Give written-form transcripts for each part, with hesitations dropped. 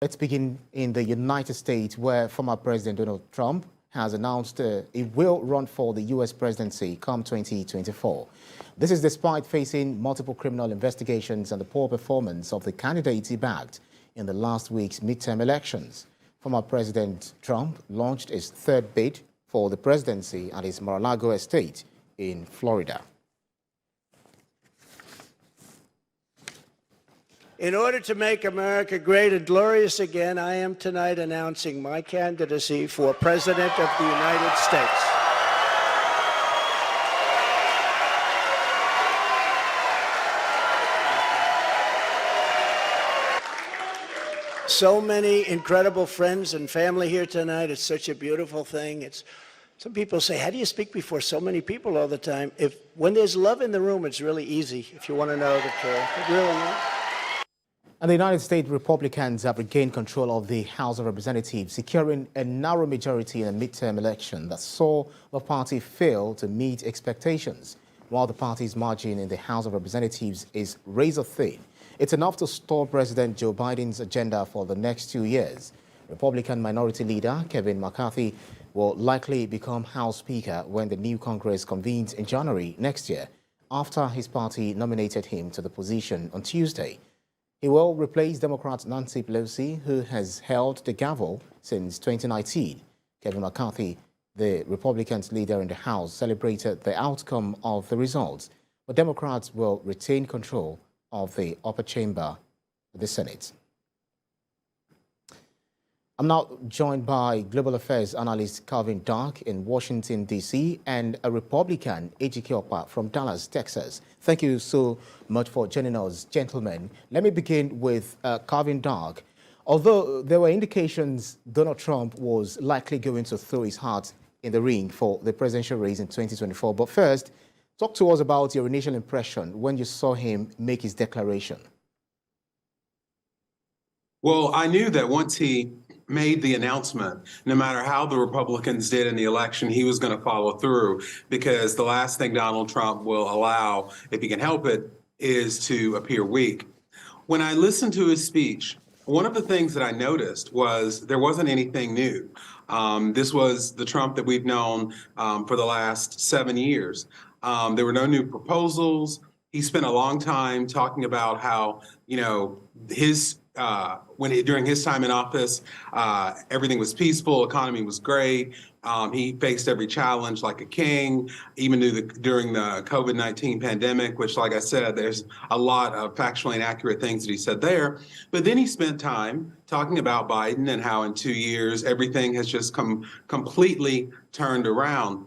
Let's begin in the United States, where former President Donald Trump has announced he will run for the U.S. presidency come 2024. This is despite facing multiple criminal investigations and the poor performance of the candidates he backed in the last week's midterm elections. Former President Trump launched his third bid for the presidency at his Mar-a-Lago estate in Florida. In order to make America great and glorious again, I am tonight announcing my candidacy for President of the United States. So many incredible friends and family here tonight. It's such a beautiful thing. Some people say, how do you speak before so many people all the time? When there's love in the room, it's really easy, if you want to know the truth. It really is. And the United States Republicans have regained control of the House of Representatives, securing a narrow majority in a midterm election that saw the party fail to meet expectations. While the party's margin in the House of Representatives is razor thin, it's enough to stall President Joe Biden's agenda for the next 2 years. Republican Minority Leader Kevin McCarthy will likely become House Speaker when the new Congress convenes in January next year, after his party nominated him to the position on Tuesday. He will replace Democrat Nancy Pelosi, who has held the gavel since 2019. Kevin McCarthy, the Republicans' leader in the House, celebrated the outcome of the results, but Democrats will retain control of the upper chamber of the Senate. I'm now joined by Global Affairs Analyst Calvin Dark in Washington, D.C., and a Republican, Ejike Okpa from Dallas, Texas. Thank you so much for joining us, gentlemen. Let me begin with Calvin Dark. Although there were indications Donald Trump was likely going to throw his heart in the ring for the presidential race in 2024, but first, talk to us about your initial impression when you saw him make his declaration. Well, I knew that once he made the announcement, no matter how the Republicans did in the election, he was going to follow through, because the last thing Donald Trump will allow, if he can help it, is to appear weak. When I listened to his speech, one of the things that I noticed was there wasn't anything new. This was the Trump that we've known for the last 7 years. There were no new proposals. He spent a long time talking about how, during his time in office, everything was peaceful, economy was great. He faced every challenge like a king, even during the COVID-19 pandemic, which, like I said, there's a lot of factually inaccurate things that he said there. But then he spent time talking about Biden and how in 2 years, everything has just completely turned around.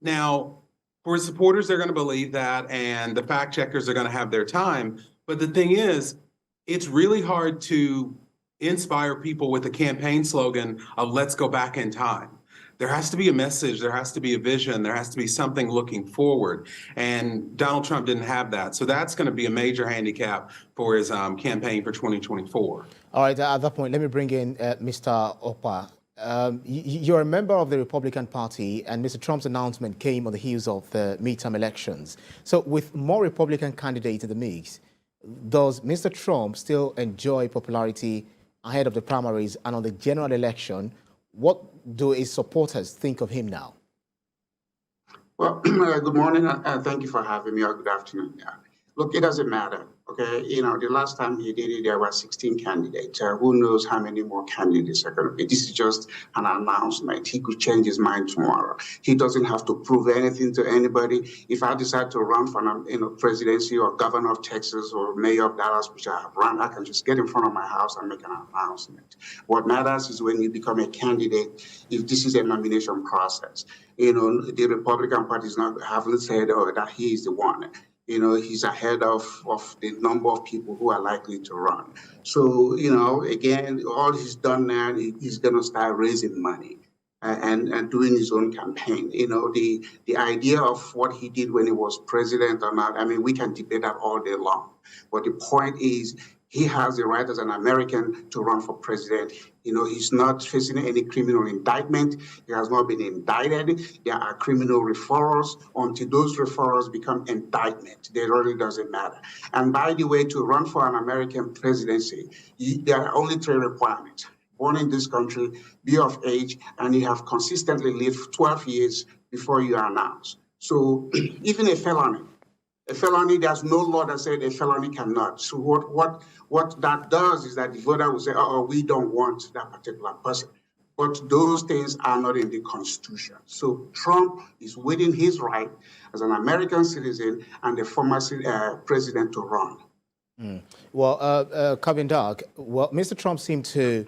Now, for his supporters, they're going to believe that, and the fact checkers are going to have their time. But the thing is, it's really hard to inspire people with a campaign slogan of "let's go back in time." There has to be a message, there has to be a vision, there has to be something looking forward. And Donald Trump didn't have that. So that's going to be a major handicap for his campaign for 2024. All right, at that point, let me bring in Mr. Okpa. You're a member of the Republican Party, and Mr. Trump's announcement came on the heels of the midterm elections. So with more Republican candidates in the mix, does Mr. Trump still enjoy popularity ahead of the primaries and on the general election? What do his supporters think of him now? Well, good morning, and thank you for having me, or good afternoon. Yeah. Look, it doesn't matter, okay? The last time he did it, there were 16 candidates. Who knows how many more candidates are going to be? This is just an announcement. He could change his mind tomorrow. He doesn't have to prove anything to anybody. If I decide to run for presidency or governor of Texas or mayor of Dallas, which I have run, I can just get in front of my house and make an announcement. What matters is when you become a candidate, if this is a nomination process. The Republican Party haven't said that he is the one. He's ahead of the number of people who are likely to run. So, again, all he's done now, he's going to start raising money and doing his own campaign. The idea of what he did when he was president or not, I mean, we can debate that all day long. But the point is, He has the right as an American to run for president. He's not facing any criminal indictment. He has not been indicted. There are criminal referrals. Until those referrals become indictment, it really doesn't matter. And by the way, to run for an American presidency, there are only 3 requirements. Born in this country, be of age, and you have consistently lived 12 years before you are announced. So even a felony, there's no law that said a felony cannot. So what that does is that the voter will say, oh, we don't want that particular person. But those things are not in the Constitution. So Trump is within his right as an American citizen and a former president to run. Well, Kevin Dark, Mr. Trump seemed to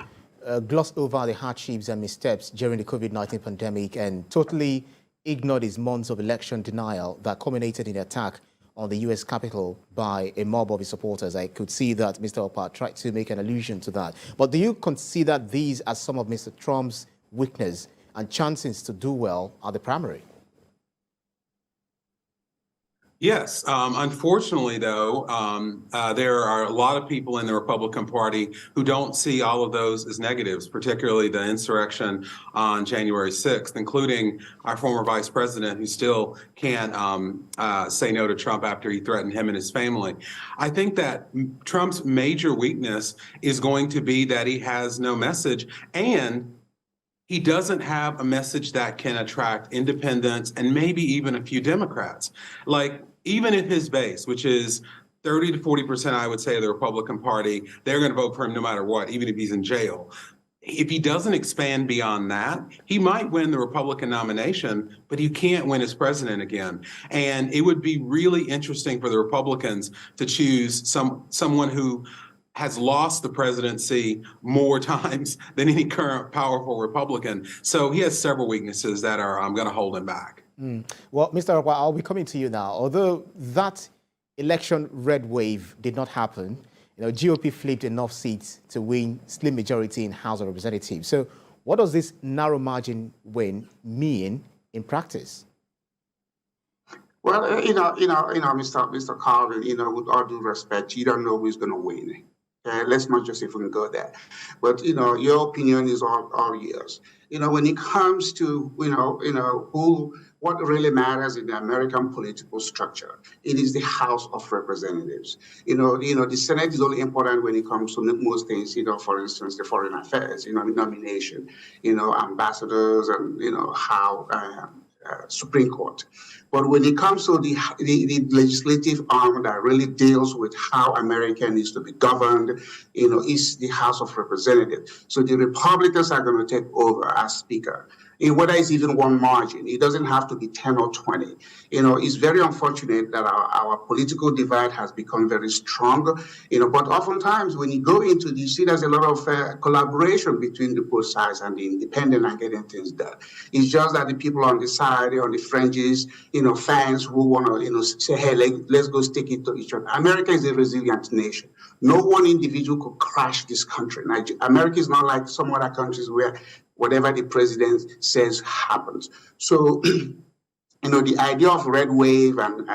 gloss over the hardships and missteps during the COVID-19 pandemic and totally ignored his months of election denial that culminated in the attack on the U.S. Capitol by a mob of his supporters. I could see that Mr. Okpa tried to make an allusion to that. But do you consider these as some of Mr. Trump's weakness and chances to do well at the primary? Yes. Unfortunately, though, there are a lot of people in the Republican Party who don't see all of those as negatives, particularly the insurrection on January 6th, including our former vice president, who still can't say no to Trump after he threatened him and his family. I think that Trump's major weakness is going to be that he has no message, and he doesn't have a message that can attract independents and maybe even a few Democrats. Like, even if his base, which is 30 to 40%, I would say, of the Republican Party, they're going to vote for him no matter what, even if he's in jail. If he doesn't expand beyond that, he might win the Republican nomination, but he can't win as president again. And it would be really interesting for the Republicans to choose someone who has lost the presidency more times than any current powerful Republican. So he has several weaknesses that are going to hold him back. Well, Mr. Okpa, I'll be coming to you now. Although that election red wave did not happen, GOP flipped enough seats to win slim majority in House of Representatives. So what does this narrow margin win mean in practice? Well, Mr. Calvin, with all due respect, you don't know who's going to win. Let's not just even go there. But, your opinion is all yours. When it comes to, what really matters in the American political structure, it is the House of Representatives. The Senate is only important when it comes to most things, for instance, the foreign affairs, nomination, ambassadors and, how Supreme Court. But when it comes to the legislative arm that really deals with how America needs to be governed, is the House of Representatives. So the Republicans are going to take over as Speaker. Whether it's even one margin, it doesn't have to be 10 or 20. It's very unfortunate that our political divide has become very strong. But oftentimes when you go into this, you see there's a lot of collaboration between the both sides and the independent and getting things done. It's just that the people on the side, on the fringes, fans who want to, say, hey, let's go stick it to each other. America is a resilient nation. No one individual could crash this country. America is not like some other countries where whatever the president says happens. So, the idea of red wave and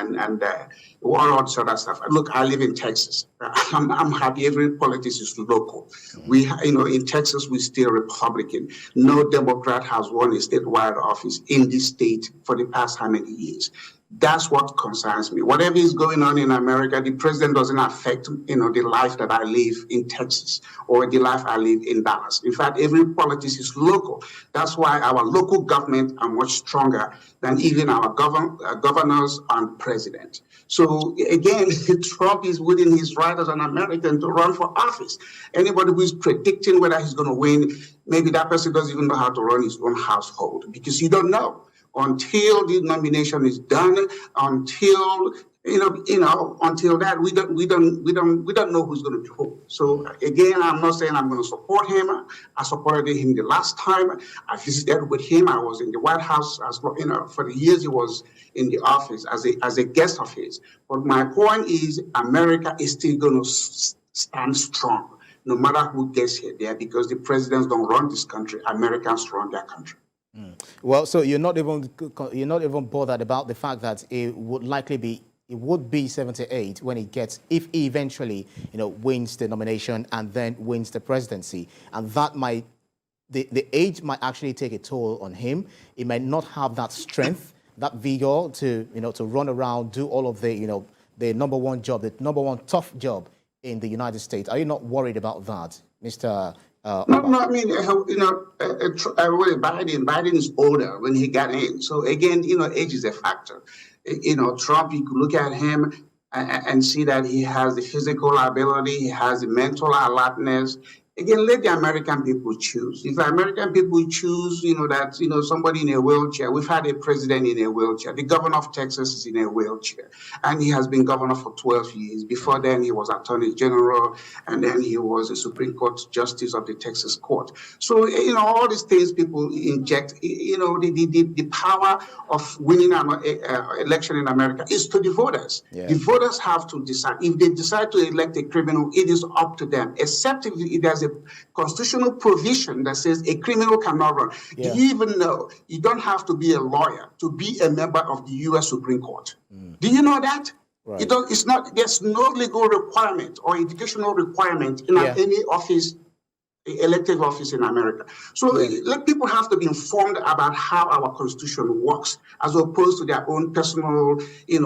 all this other stuff. Look, I live in Texas. I'm happy every politics is local. We, in Texas, we're still Republican. No Democrat has won a statewide office in this state for the past how many years. That's what concerns me. Whatever is going on in America, the president doesn't affect, the life that I live in Texas or the life I live in Dallas. In fact, every politics is local. That's why our local government are much stronger than even our governors and president. So again, Trump is within his right as an American to run for office. Anybody who is predicting whether he's going to win, maybe that person doesn't even know how to run his own household because you don't know. Until the nomination is done, until that, we don't know who's going to be who. So again, I'm not saying I'm going to support him. I supported him the last time. I visited with him. I was in the White House for the years he was in the office as a guest of his. But my point is, America is still going to stand strong, no matter who gets here there, because the presidents don't run this country. Americans run their country. Well, so you're not even bothered about the fact that it would likely be it would be 78 when he gets, if he eventually, wins the nomination and then wins the presidency. And that might, the age might actually take a toll on him. He might not have that strength, that vigor to, to run around, do all of the, the number one job, the number one tough job in the United States. Are you not worried about that, Mr. No, I mean, Biden is older when he got in. So again, age is a factor. Trump, you could look at him and see that he has the physical ability, he has the mental alertness. Again, let the American people choose. If the American people choose, that, somebody in a wheelchair, we've had a president in a wheelchair. The governor of Texas is in a wheelchair, and he has been governor for 12 years. Before then, he was attorney general, and then he was a Supreme Court justice of the Texas court. So, all these things people inject, the power of winning an election in America is to the voters. Yeah. The voters have to decide. If they decide to elect a criminal, it is up to them, except if there's a constitutional provision that says a criminal cannot run. Yeah. Do you even know you don't have to be a lawyer to be a member of the U.S. Supreme Court? Do you know that? Right. It's not. There's no legal requirement or educational requirement in any office, elective office in America. So let people have to be informed about how our Constitution works, as opposed to their own personal,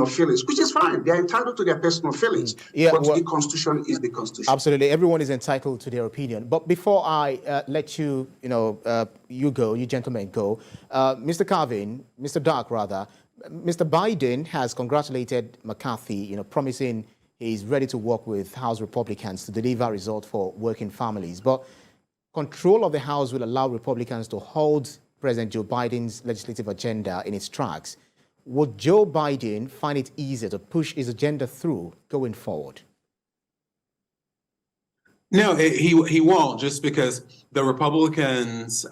feelings, which is fine. They're entitled to their personal feelings. But the Constitution is the Constitution. Absolutely, everyone is entitled to their opinion. But before I let you, you gentlemen go, Mr. Calvin, Mr. Dark rather, Mr. Biden has congratulated McCarthy, promising he's ready to work with House Republicans to deliver results for working families. But control of the House will allow Republicans to hold President Joe Biden's legislative agenda in its tracks. Would Joe Biden find it easier to push his agenda through going forward? No, he won't, just because the Republicans,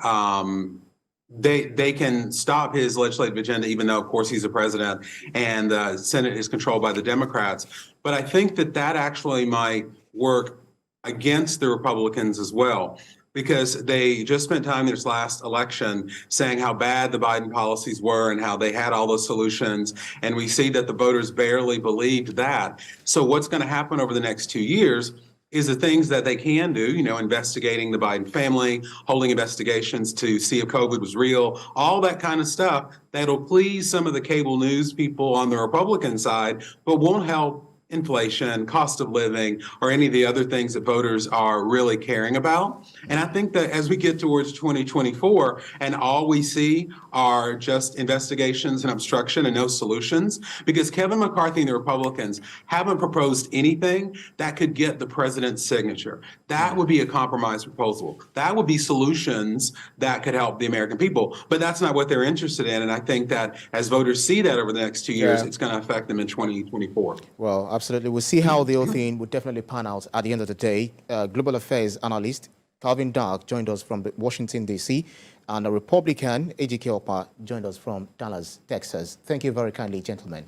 they can stop his legislative agenda, even though, of course, he's a president, and the Senate is controlled by the Democrats. But I think that actually might work against the Republicans as well, because they just spent time in this last election saying how bad the Biden policies were and how they had all those solutions. And we see that the voters barely believed that. So what's going to happen over the next 2 years is the things that they can do, investigating the Biden family, holding investigations to see if COVID was real, all that kind of stuff that'll please some of the cable news people on the Republican side, but won't help inflation, cost of living, or any of the other things that voters are really caring about. And I think that as we get towards 2024 and all we see are just investigations and obstruction and no solutions, because Kevin McCarthy and the Republicans haven't proposed anything that could get the president's signature. That would be a compromise proposal. That would be solutions that could help the American people. But that's not what they're interested in. And I think that as voters see that over the next 2 years, it's going to affect them in 2024. Well, absolutely. We'll see how the whole thing would definitely pan out at the end of the day. Global Affairs Analyst Calvin Dark joined us from Washington, D.C., and a Republican, Ejike Okpa, joined us from Dallas, Texas. Thank you very kindly, gentlemen.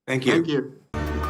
Thank you. Thank you.